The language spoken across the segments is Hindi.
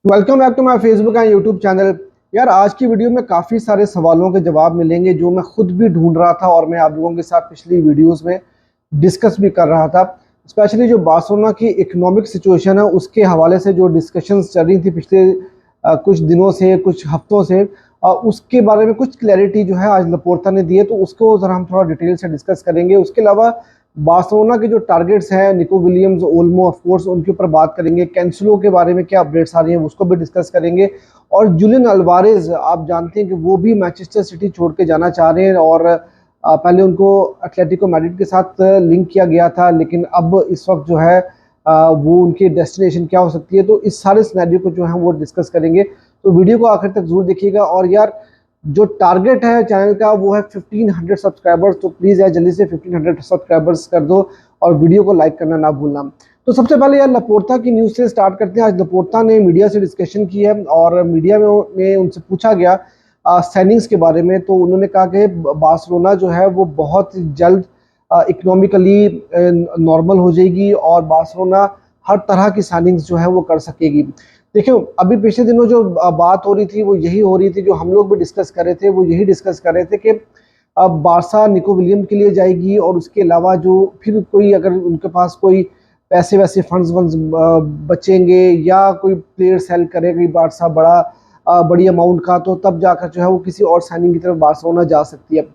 Welcome back to my Facebook and YouTube channel. यार आज की वीडियो में काफ़ी सारे सवालों के जवाब मिलेंगे जो मैं खुद भी ढूंढ रहा था और मैं आप लोगों के साथ पिछली वीडियोस में डिस्कस भी कर रहा था। स्पेशली जो बार्सिलोना की इकोनॉमिक सिचुएशन है उसके हवाले से जो डिस्कशंस चल रही थी पिछले कुछ दिनों से कुछ हफ्तों से उसके बारे में कुछ क्लैरिटी जो है आज लपोर्ता ने दी है, तो उसको ज़रा हम थोड़ा डिटेल से डिस्कस करेंगे। उसके अलावा बार्सिलोना के जो टारगेट्स हैं, Nico Williams, Olmo, of course उनके ऊपर बात करेंगे। कैंसिलो के बारे में क्या अपडेट्स आ रही हैं उसको भी डिस्कस करेंगे। और जुलियन अल्वारेज, आप जानते हैं कि वो भी मैनचेस्टर सिटी छोड़ के जाना चाह रहे हैं और पहले उनको एटलेटिको मैड्रिड के साथ लिंक किया गया था, लेकिन अब इस वक्त जो है वो उनकी डेस्टिनेशन क्या हो सकती है, तो इस सारे सिनेरियो को जो है वो डिस्कस करेंगे। तो वीडियो को आखिर तक जरूर देखिएगा। और यार जो टारगेट है चैनल का वो है 1500 सब्सक्राइबर्स, तो प्लीज़ यार जल्दी से 1500 सब्सक्राइबर्स कर दो और वीडियो को लाइक करना ना भूलना। तो सबसे पहले यार लपोर्ता की न्यूज़ से स्टार्ट करते हैं। आज लपोर्ता ने मीडिया से डिस्कशन की है और मीडिया में उनसे पूछा गया साइनिंग्स के बारे में, तो उन्होंने कहा कि बार्सिलोना जो है वो बहुत जल्द इकोनॉमिकली नॉर्मल हो जाएगी और बार्सिलोना हर तरह की साइनिंग्स जो है वो कर सकेगी। देखियो अभी पिछले दिनों जो बात हो रही थी वो यही हो रही थी, जो हम लोग भी डिस्कस कर रहे थे वो यही डिस्कस कर रहे थे कि अब बारसा निको विलियम के लिए जाएगी और उसके अलावा जो फिर कोई अगर उनके पास कोई पैसे वैसे फंड्स वंड्स बचेंगे या कोई प्लेयर सेल करेगी बारसा बड़ी अमाउंट का, तो तब जाकर जो है वो किसी और साइनिंग की तरफ बार्सिलोना जा सकती है।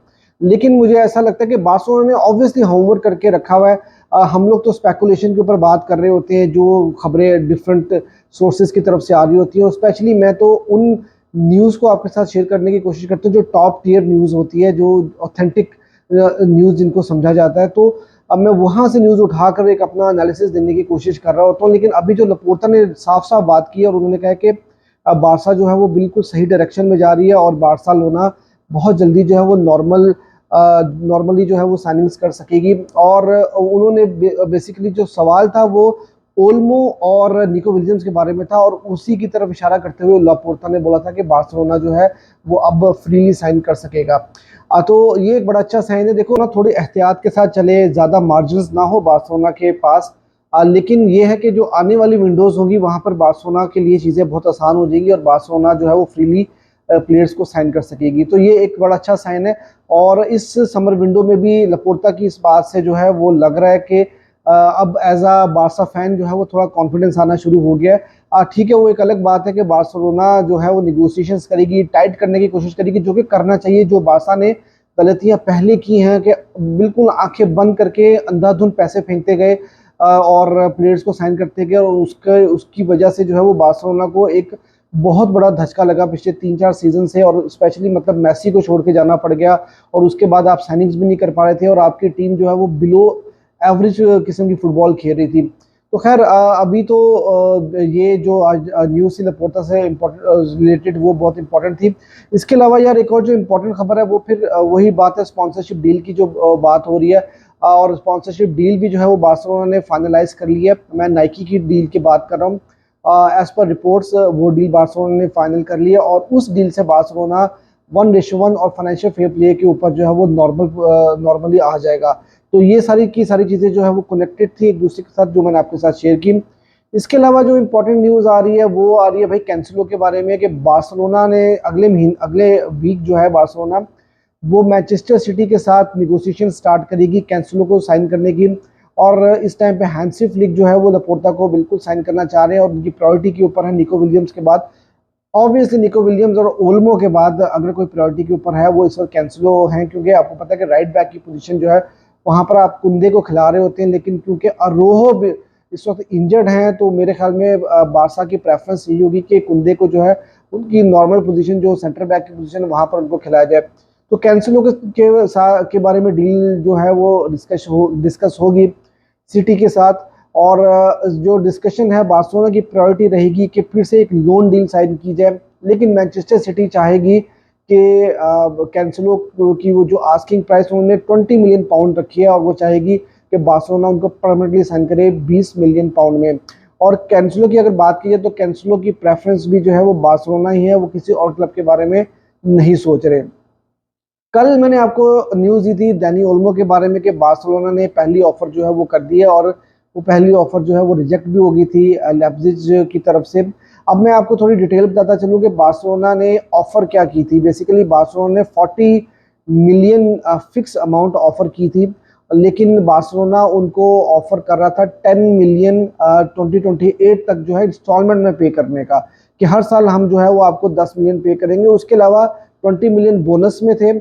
लेकिन मुझे ऐसा लगता है कि बार्सिलोना ने ऑब्वियसली होमवर्क करके रखा हुआ है। हम लोग तो स्पेकुलेशन के ऊपर बात कर रहे होते हैं, जो खबरें डिफरेंट सोर्सेज की तरफ से आ रही होती है, और स्पेशली मैं तो उन न्यूज़ को आपके साथ शेयर करने की कोशिश करता हूँ जो टॉप टियर न्यूज़ होती है, जो ऑथेंटिक न्यूज़ जिनको समझा जाता है। तो अब मैं वहाँ से न्यूज़ उठाकर एक अपना एनालिसिस देने की कोशिश कर रहा होता हूँ। लेकिन अभी जो लपोर्ता ने साफ साफ बात की और उन्होंने कहा कि बारसा जो है वो बिल्कुल सही डायरेक्शन में जा रही है और बार्सिलोना बहुत जल्दी जो है वो नॉर्मली जो है वो साइनिंग्स कर सकेगी। और उन्होंने बेसिकली जो सवाल था वो ओल्मो और निको विलियम्स के बारे में था और उसी की तरफ इशारा करते हुए लापोर्ता ने बोला था कि बार्सिलोना जो है वो अब फ्रीली साइन कर सकेगा। तो ये एक बड़ा अच्छा साइन है। देखो ना, थोड़ी एहतियात के साथ चले, ज़्यादा मार्जिन ना हो बार्सिलोना के पास। लेकिन ये है कि जो आने वाली विंडोज़ होंगी वहाँ पर बार्सिलोना के लिए चीज़ें बहुत आसान हो जाएंगी और बार्सिलोना जो है वो फ्रीली प्लेयर्स को साइन कर सकेगी। तो ये एक बड़ा अच्छा साइन है। और इस समर विंडो में भी लपोर्ता की इस बात से जो है वो लग रहा है कि अब एज अ बारसा फैन जो है वो थोड़ा कॉन्फिडेंस आना शुरू हो गया है। ठीक है, वो एक अलग बात है कि बार्सिलोना जो है वो निगोशिएशंस करेगी, टाइट करने की कोशिश करेगी, जो कि करना चाहिए। जो बारसा ने गलतियां पहले की हैं कि बिल्कुल आंखें बंद करके अंधाधुंध पैसे फेंकते गए और प्लेयर्स को साइन करते गए, और उसकी वजह से जो है वो बार्सिलोना को एक बहुत बड़ा धचका लगा पिछले 3-4 सीजन से। और स्पेशली मतलब मेसी को छोड़ के जाना पड़ गया और उसके बाद आप साइनिंग्स भी नहीं कर पा रहे थे और आपकी टीम जो है वो बिलो एवरेज किस्म की फुटबॉल खेल रही थी। तो खैर अभी तो ये जो आज न्यूज़ थी लपोर्ता से रिलेटेड वो बहुत इंपॉर्टेंट थी। इसके अलावा यार एक और जो इम्पोर्टेंट खबर है वो फिर वही बात है, स्पॉन्सरशिप डील की जो बात हो रही है। और स्पॉन्सरशिप डील भी जो है वो बार्सिलोना ने फाइनलाइज कर ली है। मैं नाइकी की डील की बात कर रहा हूँ। एज पर रिपोर्ट्स वो डील बार्सिलोना ने फाइनल कर लिया और उस डील से बार्सिलोना 1:1 और फाइनेंशियल फेयर प्ले के ऊपर जो है वो नॉर्मली आ जाएगा। तो ये सारी की सारी चीज़ें जो है वो कनेक्टेड थी एक दूसरे के साथ, जो मैंने आपके साथ शेयर की। इसके अलावा जो इंपॉर्टेंट न्यूज़ आ रही है वो आ रही है भाई कैंसिलो के बारे में, कि बार्सिलोना ने अगले वीक जो है बार्सिलोना वो मैनचेस्टर सिटी के साथ निगोशिएशन स्टार्ट करेगी कैंसिलो को साइन करने की। और इस टाइम पे हैंसी फ्लिक जो है वो लपोर्टा को बिल्कुल साइन करना चाह रहे हैं और उनकी प्रायोरिटी के ऊपर है निको विलियम्स के बाद। ऑब्वियसली निको विलियम्स और ओल्मो के बाद अगर कोई प्रायोरिटी के ऊपर है वो इस वक्त कैंसिलो हैं, क्योंकि आपको पता है कि राइट बैक की पोजीशन जो है वहाँ पर आप कुंदे को खिला रहे होते हैं, लेकिन क्योंकि अरोहो भी इस वक्त इंजर्ड हैं तो मेरे ख्याल में बारसा की प्रेफरेंस यही होगी कि कुंदे को जो है उनकी नॉर्मल पोजीशन जो सेंटर बैक की पोजीशन वहाँ पर उनको खिलाया जाए। तो कैंसिलो के बारे में डील जो है वो डिस्कस होगी सिटी के साथ। और जो डिस्कशन है बार्सिलोना की प्रायोरिटी रहेगी कि फिर से एक लोन डील साइन की जाए, लेकिन मैनचेस्टर सिटी चाहेगी कि कैंसिलो की वो जो आस्किंग प्राइस उन्होंने 20 मिलियन पाउंड रखी है और वो चाहेगी कि बार्सिलोना उनको परमानेंटली साइन करे 20 मिलियन पाउंड में। और कैंसिलो की अगर बात की जाए तो कैंसिलो की प्रेफरेंस भी जो है वो बार्सिलोना ही है, वो किसी और क्लब के बारे में नहीं सोच रहे। कल मैंने आपको न्यूज़ दी थी डैनी ओल्मो के बारे में कि बार्सिलोना ने पहली ऑफर जो है वो कर दी है और वो पहली ऑफर जो है वो रिजेक्ट भी हो गई थी लेप्जिग की तरफ से। अब मैं आपको थोड़ी डिटेल बताता चलूँ कि बार्सिलोना ने ऑफर क्या की थी। बेसिकली बार्सिलोना ने 40 मिलियन फिक्स अमाउंट ऑफर की थी, लेकिन बार्सिलोना उनको ऑफर कर रहा था 10 मिलियन 2028 तक जो है इंस्टॉलमेंट में पे करने का, कि हर साल हम जो है वो आपको 10 मिलियन पे करेंगे। उसके अलावा 20 मिलियन बोनस में थे,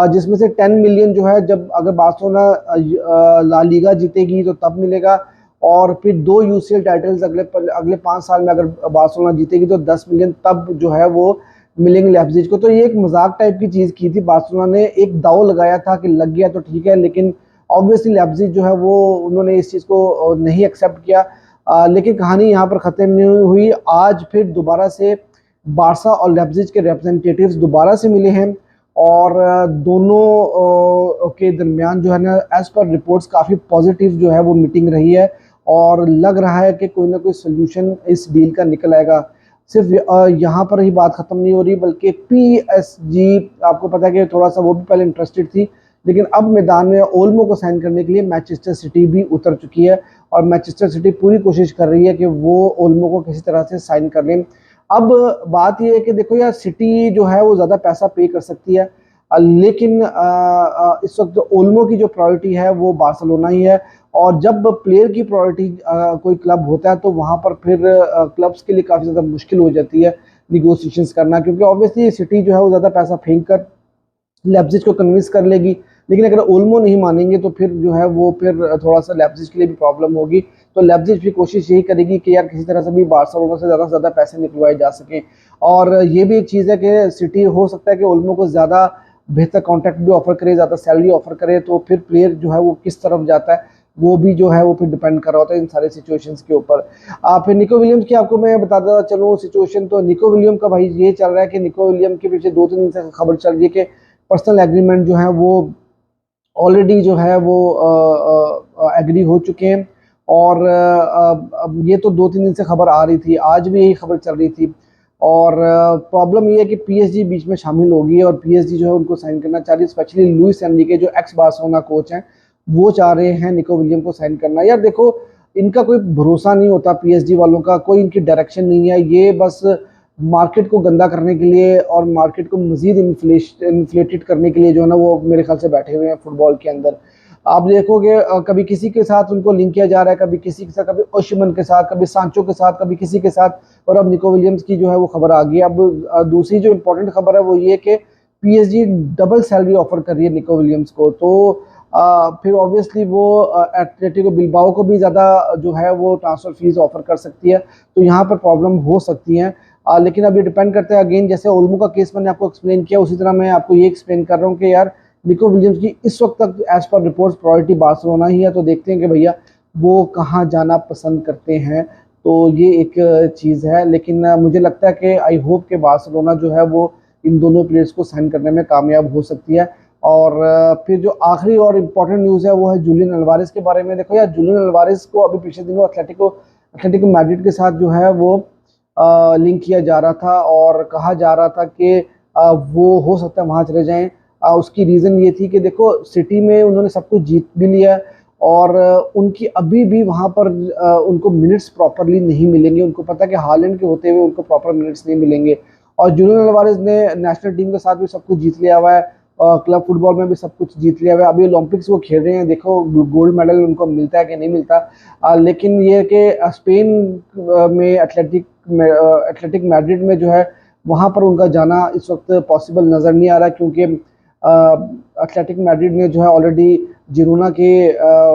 जिसमें से 10 मिलियन जो है जब अगर बार्सिलोना ला लीगा जीतेगी तो तब मिलेगा, और फिर 2 यूसीएल टाइटल्स अगले अगले 5 साल में अगर बार्सिलोना जीतेगी तो 10 मिलियन तब जो है वो मिलेंगे लेप्जिग को। तो ये एक मजाक टाइप की चीज़ की थी बार्सिलोना ने, एक दाव लगाया था कि लग गया तो ठीक है, लेकिन ऑब्वियसली लेप्जिग जो है वो उन्होंने इस चीज़ को नहीं एक्सेप्ट किया। लेकिन कहानी यहाँ पर ख़त्म नहीं हुई। आज फिर दोबारा से बारसा और लेप्जिग के रिप्रेजेंटेटिव्स दोबारा से मिले हैं, और दोनों के दरमियान जो है ना, एज पर रिपोर्ट्स काफ़ी पॉजिटिव जो है वो मीटिंग रही है, और लग रहा है कि कोई ना कोई सोल्यूशन इस डील का निकल आएगा। सिर्फ यहाँ पर ही बात ख़त्म नहीं हो रही, बल्कि पीएसजी, आपको पता है कि थोड़ा सा वो भी पहले इंटरेस्टेड थी, लेकिन अब मैदान में ओल्मो को साइन करने के लिए मैनचेस्टर सिटी भी उतर चुकी है, और मैनचेस्टर सिटी पूरी कोशिश कर रही है कि वो ओल्मो को किसी तरह से साइन कर लें। अब बात यह है कि देखो यार, सिटी जो है वो ज़्यादा पैसा पे कर सकती है, लेकिन इस वक्त ओल्मो की जो प्रायोरिटी है वो बार्सिलोना ही है, और जब प्लेयर की प्रायोरिटी कोई क्लब होता है तो वहाँ पर फिर क्लब्स के लिए काफ़ी ज़्यादा मुश्किल हो जाती है निगोशिएशंस करना, क्योंकि ऑब्वियसली सिटी जो है वो ज़्यादा पैसा फेंक कर लेप्जिग को कन्विंस कर लेगी, लेकिन अगर ओल्मो नहीं मानेंगे तो फिर जो है वो फिर थोड़ा सा लेप्जिग के लिए भी प्रॉब्लम होगी। तो लेप्जिग भी कोशिश यही करेगी कि यार किसी तरह से भी बार्सिलोना से ज़्यादा पैसे निकलवाए जा सकें, और ये भी एक चीज़ है कि सिटी हो सकता है कि ओल्मो को ज़्यादा बेहतर कॉन्ट्रैक्ट भी ऑफर करे, ज़्यादा सैलरी ऑफर करे, तो फिर प्लेयर जो है वो किस तरफ जाता है वो भी जो है वो फिर डिपेंड कर रहा होता है इन सारे सिचुएशंस के ऊपर। फिर निको विलियम्स की आपको मैं बताता चलूँ सिचुएशन, तो निको विलियम का भाई ये चल रहा है कि निको विलियम के पीछे 2-3 दिन से खबर चल रही है कि पर्सनल एग्रीमेंट जो है वो ऑलरेडी जो है वो एग्री हो चुके हैं, और अब ये तो 2-3 दिन से खबर आ रही थी, आज भी यही खबर चल रही थी, और प्रॉब्लम ये है कि पीएसजी बीच में शामिल होगी, और पीएसजी जो है उनको साइन करना चाह रही है, स्पेशली लुइस एनरिके जो एक्स बार्सिलोना कोच हैं वो चाह रहे हैं निको विलियम को साइन करना। यार देखो, इनका कोई भरोसा नहीं होता पीएसजी वालों का, कोई इनकी डायरेक्शन नहीं है, ये बस मार्केट को गंदा करने के लिए और मार्केट को मजीद इन्फ्लेटेड करने के लिए जो है ना वो मेरे ख्याल से बैठे हुए हैं फुटबॉल के अंदर। आप देखोगे कभी किसी के साथ उनको लिंक किया जा रहा है, कभी किसी के साथ, कभी ओशिमन के साथ, कभी सांचो के साथ, कभी किसी के साथ, और अब निको विलियम्स की जो है वो खबर आ गई। अब दूसरी जो इम्पोर्टेंट खबर है वो ये कि पीएसजी डबल सैलरी ऑफर कर रही है निको विलियम्स को, तो फिर ऑब्वियसली वो एटलेटिको बिल्बाओ को भी ज़्यादा जो है वो ट्रांसफ़र फीस ऑफर कर सकती है, तो यहाँ पर प्रॉब्लम हो सकती है। लेकिन अब ये डिपेंड करता है, अगेन जैसे ओल्मो का केस मैंने आपको एक्सप्लेन किया, उसी तरह मैं आपको ये एक्सप्लेन कर रहा हूँ कि यार निको विलियम्स की इस वक्त तक as per reports priority Barcelona ही है, तो देखते हैं कि भैया वो कहाँ जाना पसंद करते हैं। तो ये एक चीज़ है, लेकिन मुझे लगता है कि आई होप कि बार्सिलोना जो है वो इन दोनों प्लेयर्स को साइन करने में कामयाब हो सकती है। और फिर जो आखिरी और इम्पोर्टेंट न्यूज़ है वो है जूलियन अल्वारेज के बारे में। देखो यार, जूलियन अल्वारेज को अभी पिछले दिनों एथलेटिको मैड्रिड के साथ जो है वो लिंक किया जा रहा था, और कहा जा रहा था कि वो हो सकता है वहाँ चले जाएं। उसकी रीज़न ये थी कि देखो, सिटी में उन्होंने सब कुछ जीत भी लिया, और उनकी अभी भी वहाँ पर उनको मिनट्स प्रॉपरली नहीं मिलेंगे। उनको पता है कि हालैंड के होते हुए उनको प्रॉपर मिनट्स नहीं मिलेंगे, और जूलियन अल्वारेज ने नेशनल टीम के साथ भी सब कुछ जीत लिया हुआ है, क्लब फुटबॉल में भी सब कुछ जीत लिया हुआ है। अभी ओलंपिक्स वो खेल रहे हैं, देखो गोल्ड मेडल उनको मिलता है कि नहीं मिलता। लेकिन ये कि स्पेन में एथलेटिक मैड्रिड में जो है वहाँ पर उनका जाना इस वक्त पॉसिबल नज़र नहीं आ रहा, क्योंकि एथलेटिक मैड्रिड ने जो है ऑलरेडी जिरोना के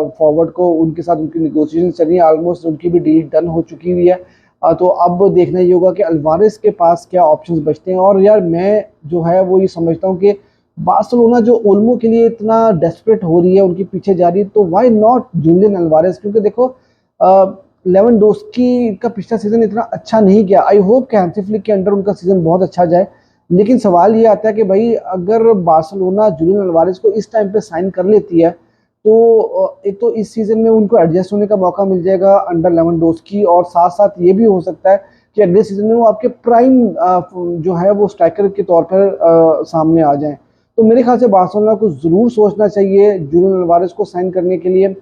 फॉरवर्ड को उनके साथ उनकी निगोशिएशन चल रही है, ऑलमोस्ट उनकी भी डील डन हो चुकी हुई है। तो अब देखना ये होगा कि अल्वारेज के पास क्या ऑप्शंस बचते हैं। और यार मैं जो है वो ये समझता हूँ कि बार्सिलोना जो ओल्मो के लिए इतना डेस्परेट हो रही है, उनके पीछे जा रही है, तो व्हाई नॉट जूलियन अल्वारेज, क्योंकि देखो लेवेंडोस्की का पिछला सीजन इतना अच्छा नहीं गया। आई होप कि हैंसी फ्लिक के अंडर उनका सीजन बहुत अच्छा जाए, लेकिन सवाल ये आता है कि भाई अगर बार्सिलोना जूलियन अल्वारेज को इस टाइम पे साइन कर लेती है तो एक तो इस सीजन में उनको एडजस्ट होने का मौका मिल जाएगा अंडर लेवेंडोस्की, और साथ साथ ये भी हो सकता है कि अगले सीजन में वो आपके प्राइम जो है वो स्ट्राइकर के तौर पर सामने आ जाएं। तो मेरे ख्याल से बार्सिलोना को ज़रूर सोचना चाहिए जूलियन अल्वारेज को साइन करने के लिए।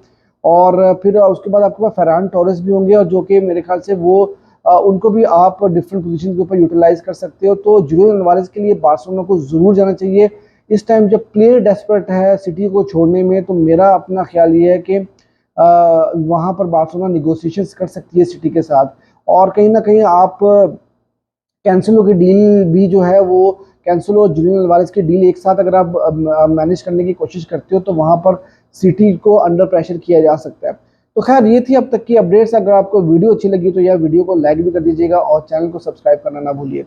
और फिर उसके बाद आपके पास फरहान टोरेस भी होंगे, और जो कि मेरे ख्याल से वो उनको भी आप डिफरेंट पोजीशन के ऊपर यूटिलाइज कर सकते हो। तो जुलियन अल्वारेज के लिए बार्सिलोना को ज़रूर जाना चाहिए। इस टाइम जब प्लेयर डेस्परेट है सिटी को छोड़ने में, तो मेरा अपना ख्याल ये है कि वहाँ पर बार्सिलोना निगोशिएशंस कर सकती है सिटी के साथ, और कहीं ना कहीं आप कैंसिलो की डील भी जो है वो, कैंसिलो और जुलियन अल्वारेज की डील एक साथ अगर आप मैनेज करने की कोशिश करते हो तो वहाँ पर सिटी को अंडर प्रेशर किया जा सकता है। तो खैर ये थी अब तक की अपडेट्स। अगर आपको वीडियो अच्छी लगी तो यार वीडियो को लाइक भी कर दीजिएगा और चैनल को सब्सक्राइब करना ना भूलिएगा।